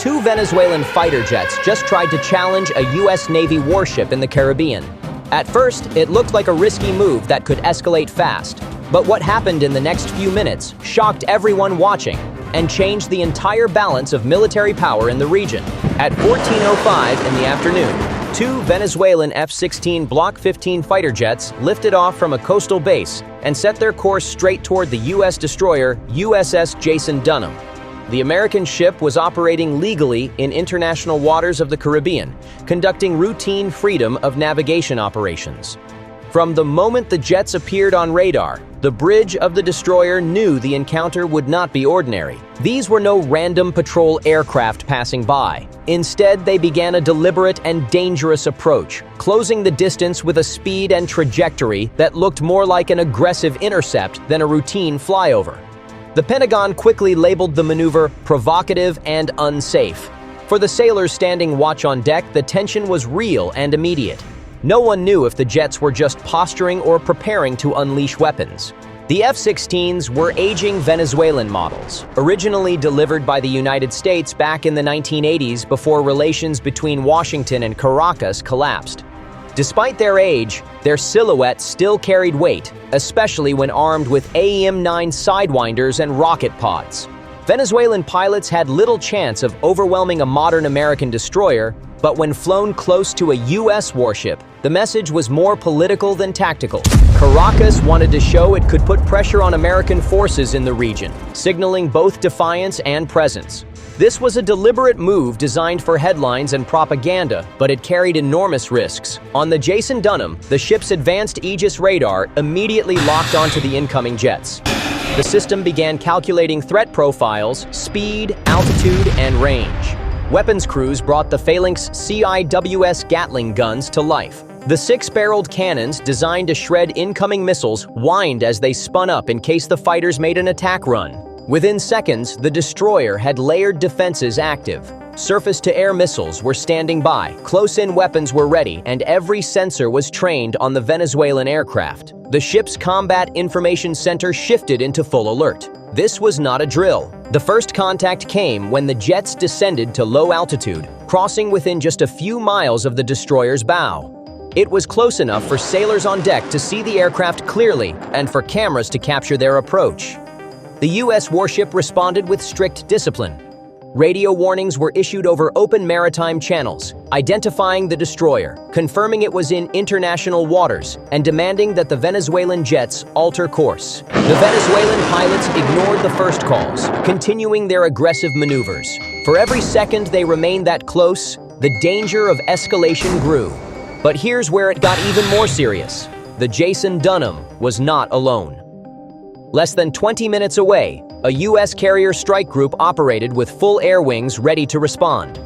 Two Venezuelan fighter jets just tried to challenge a U.S. Navy warship in the Caribbean. At first, it looked like a risky move that could escalate fast. But what happened in the next few minutes shocked everyone watching and changed the entire balance of military power in the region. At 14:05 in the afternoon, two Venezuelan F-16 Block 15 fighter jets lifted off from a coastal base and set their course straight toward the U.S. destroyer USS Jason Dunham. The American ship was operating legally in international waters of the Caribbean, conducting routine freedom of navigation operations. From the moment the jets appeared on radar, the bridge of the destroyer knew the encounter would not be ordinary. These were no random patrol aircraft passing by. Instead, they began a deliberate and dangerous approach, closing the distance with a speed and trajectory that looked more like an aggressive intercept than a routine flyover. The Pentagon quickly labeled the maneuver provocative and unsafe. For the sailors standing watch on deck, the tension was real and immediate. No one knew if the jets were just posturing or preparing to unleash weapons. The F-16s were aging Venezuelan models, originally delivered by the United States back in the 1980s before relations between Washington and Caracas collapsed. Despite their age, their silhouette still carried weight, especially when armed with AEM-9 sidewinders and rocket pods. Venezuelan pilots had little chance of overwhelming a modern American destroyer, but when flown close to a U.S. warship, the message was more political than tactical. Caracas wanted to show it could put pressure on American forces in the region, signaling both defiance and presence. This was a deliberate move designed for headlines and propaganda, but it carried enormous risks. On the Jason Dunham, the ship's advanced Aegis radar immediately locked onto the incoming jets. The system began calculating threat profiles, speed, altitude, and range. Weapons crews brought the Phalanx CIWS Gatling guns to life. The six-barreled cannons designed to shred incoming missiles whined as they spun up in case the fighters made an attack run. Within seconds, the destroyer had layered defenses active. Surface-to-air missiles were standing by, close-in weapons were ready, and every sensor was trained on the Venezuelan aircraft. The ship's Combat Information Center shifted into full alert. This was not a drill. The first contact came when the jets descended to low altitude, crossing within just a few miles of the destroyer's bow. It was close enough for sailors on deck to see the aircraft clearly and for cameras to capture their approach. The U.S. warship responded with strict discipline. Radio warnings were issued over open maritime channels, identifying the destroyer, confirming it was in international waters, and demanding that the Venezuelan jets alter course. The Venezuelan pilots ignored the first calls, continuing their aggressive maneuvers. For every second they remained that close, the danger of escalation grew. But here's where it got even more serious. The Jason Dunham was not alone. Less than 20 minutes away, a U.S. carrier strike group operated with full air wings ready to respond.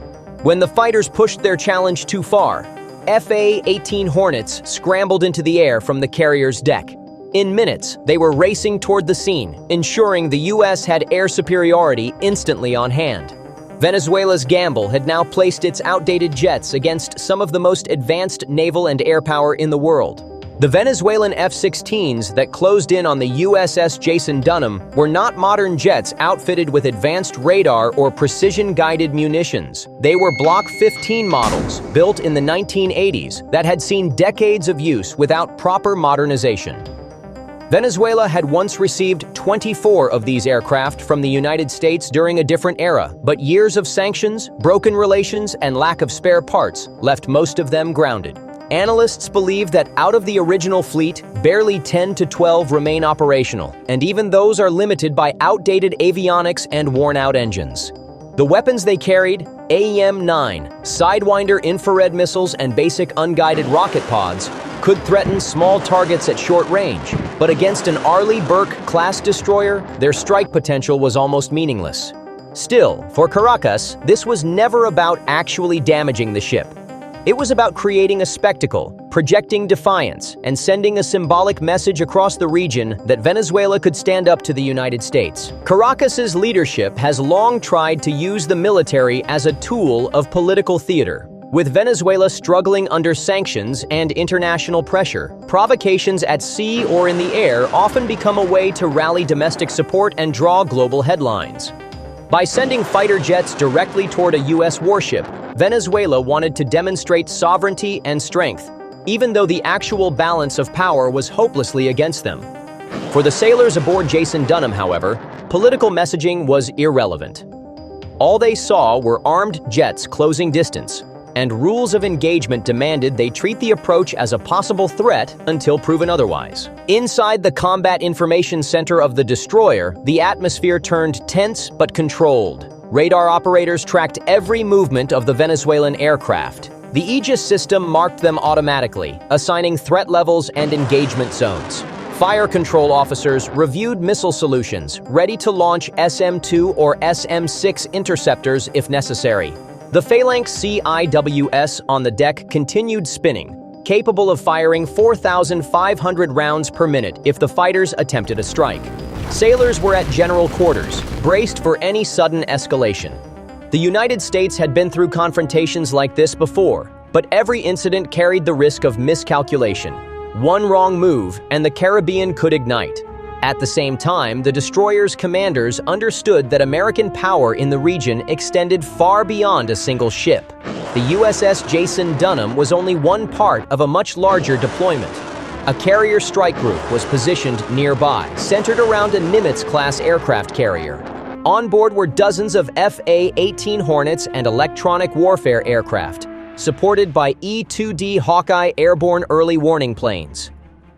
When the fighters pushed their challenge too far, FA-18 Hornets scrambled into the air from the carrier's deck. In minutes, they were racing toward the scene, ensuring the U.S. had air superiority instantly on hand. Venezuela's gamble had now placed its outdated jets against some of the most advanced naval and air power in the world. The Venezuelan F-16s that closed in on the USS Jason Dunham were not modern jets outfitted with advanced radar or precision-guided munitions. They were Block 15 models, built in the 1980s, that had seen decades of use without proper modernization. Venezuela had once received 24 of these aircraft from the United States during a different era, but years of sanctions, broken relations, and lack of spare parts left most of them grounded. Analysts believe that out of the original fleet, barely 10 to 12 remain operational, and even those are limited by outdated avionics and worn-out engines. The weapons they carried, AEM-9, Sidewinder infrared missiles and basic unguided rocket pods, could threaten small targets at short range, but against an Arleigh Burke-class destroyer, their strike potential was almost meaningless. Still, for Caracas, this was never about actually damaging the ship. It was about creating a spectacle, projecting defiance, and sending a symbolic message across the region that Venezuela could stand up to the United States. Caracas's leadership has long tried to use the military as a tool of political theater. With Venezuela struggling under sanctions and international pressure, provocations at sea or in the air often become a way to rally domestic support and draw global headlines. By sending fighter jets directly toward a U.S. warship, Venezuela wanted to demonstrate sovereignty and strength, even though the actual balance of power was hopelessly against them. For the sailors aboard Jason Dunham, however, political messaging was irrelevant. All they saw were armed jets closing distance, and rules of engagement demanded they treat the approach as a possible threat until proven otherwise. Inside the Combat Information Center of the destroyer, the atmosphere turned tense but controlled. Radar operators tracked every movement of the Venezuelan aircraft. The Aegis system marked them automatically, assigning threat levels and engagement zones. Fire control officers reviewed missile solutions, ready to launch SM-2 or SM-6 interceptors if necessary. The Phalanx CIWS on the deck continued spinning, capable of firing 4,500 rounds per minute if the fighters attempted a strike. Sailors were at general quarters, braced for any sudden escalation. The United States had been through confrontations like this before, but every incident carried the risk of miscalculation. One wrong move, and the Caribbean could ignite. At the same time, the destroyer's commanders understood that American power in the region extended far beyond a single ship. The USS Jason Dunham was only one part of a much larger deployment. A carrier strike group was positioned nearby, centered around a Nimitz-class aircraft carrier. On board were dozens of FA-18 Hornets and electronic warfare aircraft, supported by E-2D Hawkeye airborne early warning planes.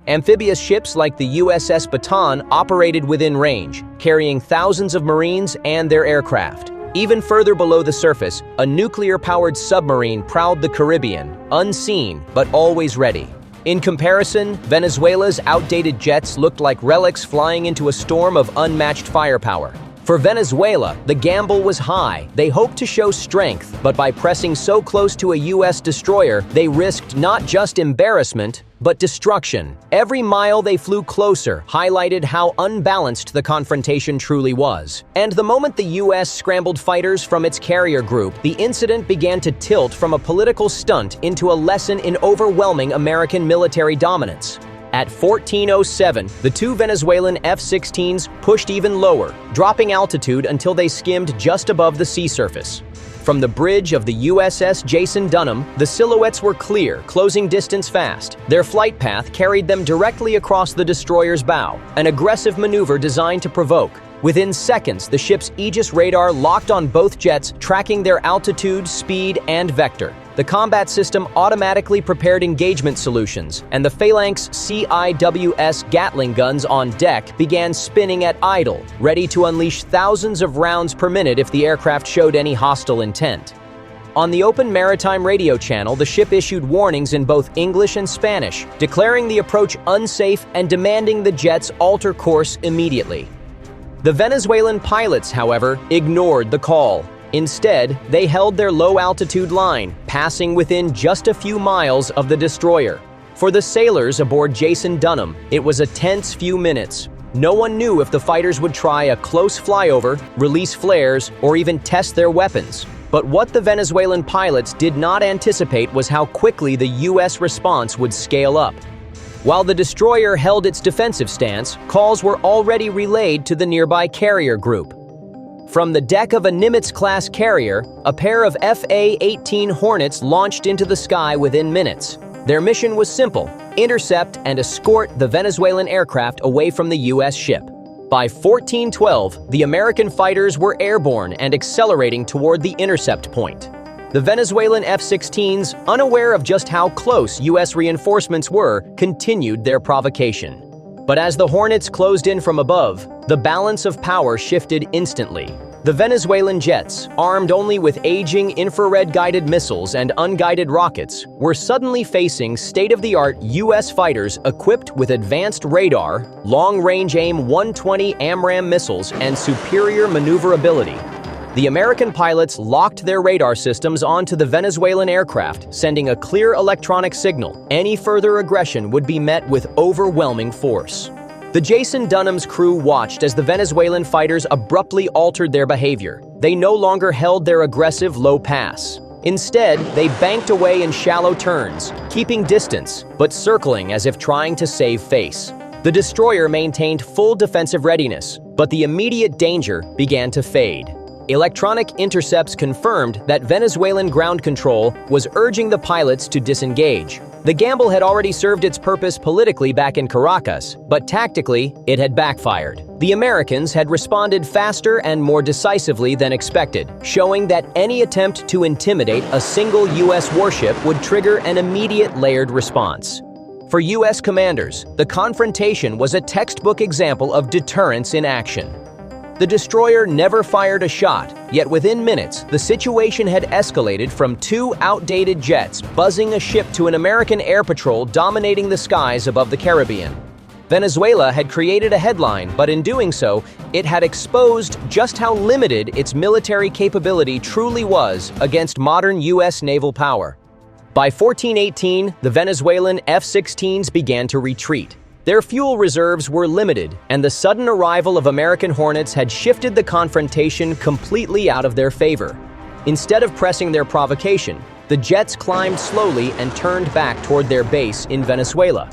Amphibious ships like the USS Baton operated within range, carrying thousands of Marines and their aircraft. Even further below the surface, a nuclear-powered submarine prowled the Caribbean, unseen but always ready. In comparison, Venezuela's outdated jets looked like relics flying into a storm of unmatched firepower. For Venezuela, the gamble was high. They hoped to show strength, but by pressing so close to a U.S. destroyer, they risked not just embarrassment, but destruction. Every mile they flew closer highlighted how unbalanced the confrontation truly was. And the moment the U.S. scrambled fighters from its carrier group, the incident began to tilt from a political stunt into a lesson in overwhelming American military dominance. At 14:07, the two Venezuelan F-16s pushed even lower, dropping altitude until they skimmed just above the sea surface. From the bridge of the USS Jason Dunham, the silhouettes were clear, closing distance fast. Their flight path carried them directly across the destroyer's bow, an aggressive maneuver designed to provoke. Within seconds, the ship's Aegis radar locked on both jets, tracking their altitude, speed, and vector. The combat system automatically prepared engagement solutions, and the Phalanx CIWS Gatling guns on deck began spinning at idle, ready to unleash thousands of rounds per minute if the aircraft showed any hostile intent. On the open maritime radio channel, the ship issued warnings in both English and Spanish, declaring the approach unsafe and demanding the jets alter course immediately. The Venezuelan pilots, however, ignored the call. Instead, they held their low-altitude line, passing within just a few miles of the destroyer. For the sailors aboard Jason Dunham, it was a tense few minutes. No one knew if the fighters would try a close flyover, release flares, or even test their weapons. But what the Venezuelan pilots did not anticipate was how quickly the U.S. response would scale up. While the destroyer held its defensive stance, calls were already relayed to the nearby carrier group. From the deck of a Nimitz-class carrier, a pair of FA-18 Hornets launched into the sky within minutes. Their mission was simple: intercept and escort the Venezuelan aircraft away from the U.S. ship. By 14:12, the American fighters were airborne and accelerating toward the intercept point. The Venezuelan F-16s, unaware of just how close U.S. reinforcements were, continued their provocation. But as the Hornets closed in from above, the balance of power shifted instantly. The Venezuelan jets, armed only with aging infrared-guided missiles and unguided rockets, were suddenly facing state-of-the-art U.S. fighters equipped with advanced radar, long-range AIM-120 AMRAAM missiles, and superior maneuverability. The American pilots locked their radar systems onto the Venezuelan aircraft, sending a clear electronic signal. Any further aggression would be met with overwhelming force. The Jason Dunham's crew watched as the Venezuelan fighters abruptly altered their behavior. They no longer held their aggressive low pass. Instead, they banked away in shallow turns, keeping distance, but circling as if trying to save face. The destroyer maintained full defensive readiness, but the immediate danger began to fade. Electronic intercepts confirmed that Venezuelan ground control was urging the pilots to disengage. The gamble had already served its purpose politically back in Caracas, but tactically, it had backfired. The Americans had responded faster and more decisively than expected, showing that any attempt to intimidate a single U.S. warship would trigger an immediate layered response. For U.S. commanders, the confrontation was a textbook example of deterrence in action. The destroyer never fired a shot, yet within minutes, the situation had escalated from two outdated jets buzzing a ship to an American air patrol dominating the skies above the Caribbean. Venezuela had created a headline, but in doing so, it had exposed just how limited its military capability truly was against modern U.S. naval power. By 1418, the Venezuelan F-16s began to retreat. Their fuel reserves were limited, and the sudden arrival of American Hornets had shifted the confrontation completely out of their favor. Instead of pressing their provocation, the jets climbed slowly and turned back toward their base in Venezuela.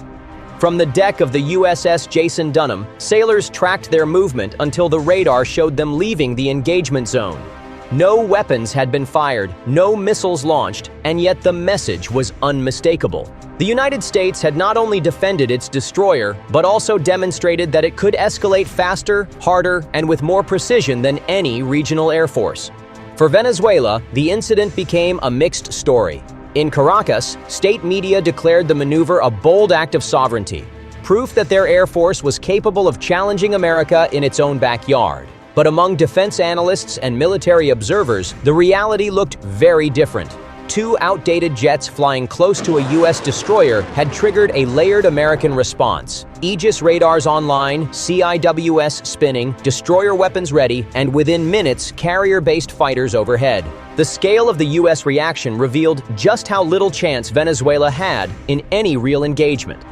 From the deck of the USS Jason Dunham, sailors tracked their movement until the radar showed them leaving the engagement zone. No weapons had been fired, no missiles launched, and yet the message was unmistakable. The United States had not only defended its destroyer, but also demonstrated that it could escalate faster, harder, and with more precision than any regional air force. For Venezuela, the incident became a mixed story. In Caracas, state media declared the maneuver a bold act of sovereignty, proof that their air force was capable of challenging America in its own backyard. But among defense analysts and military observers, the reality looked very different. Two outdated jets flying close to a U.S. destroyer had triggered a layered American response. Aegis radars online, CIWS spinning, destroyer weapons ready, and within minutes, carrier-based fighters overhead. The scale of the U.S. reaction revealed just how little chance Venezuela had in any real engagement.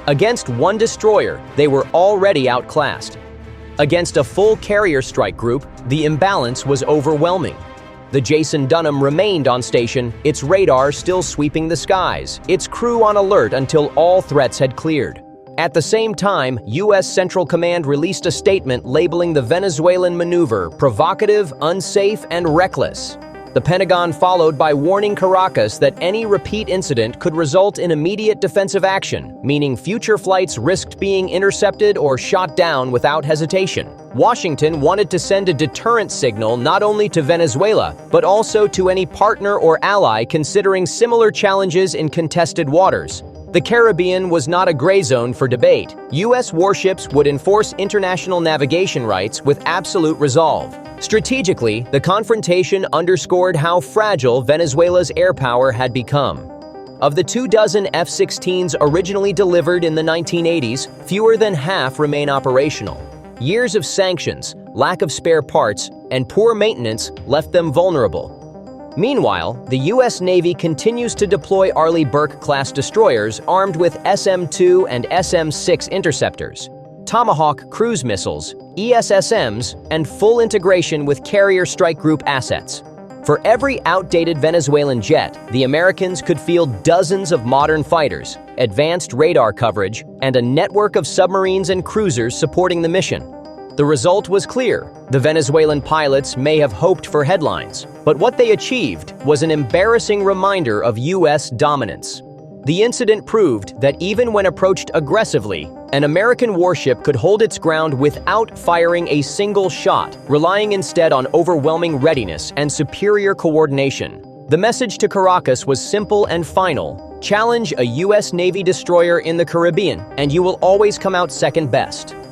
Against one destroyer, they were already outclassed. Against a full carrier strike group, the imbalance was overwhelming. The Jason Dunham remained on station, its radar still sweeping the skies, its crew on alert until all threats had cleared. At the same time, U.S. Central Command released a statement labeling the Venezuelan maneuver provocative, unsafe, and reckless. The Pentagon followed by warning Caracas that any repeat incident could result in immediate defensive action, meaning future flights risked being intercepted or shot down without hesitation. Washington wanted to send a deterrent signal not only to Venezuela, but also to any partner or ally considering similar challenges in contested waters. The Caribbean was not a gray zone for debate. U.S. warships would enforce international navigation rights with absolute resolve. Strategically, the confrontation underscored how fragile Venezuela's air power had become. Of the 24 F-16s originally delivered in the 1980s, fewer than half remain operational. Years of sanctions, lack of spare parts, and poor maintenance left them vulnerable. Meanwhile, the U.S. Navy continues to deploy Arleigh Burke-class destroyers armed with SM-2 and SM-6 interceptors, Tomahawk cruise missiles, ESSMs, and full integration with carrier strike group assets. For every outdated Venezuelan jet, the Americans could field dozens of modern fighters, advanced radar coverage, and a network of submarines and cruisers supporting the mission. The result was clear. The Venezuelan pilots may have hoped for headlines, but what they achieved was an embarrassing reminder of U.S. dominance. The incident proved that even when approached aggressively, an American warship could hold its ground without firing a single shot, relying instead on overwhelming readiness and superior coordination. The message to Caracas was simple and final: challenge a U.S. Navy destroyer in the Caribbean, and you will always come out second best.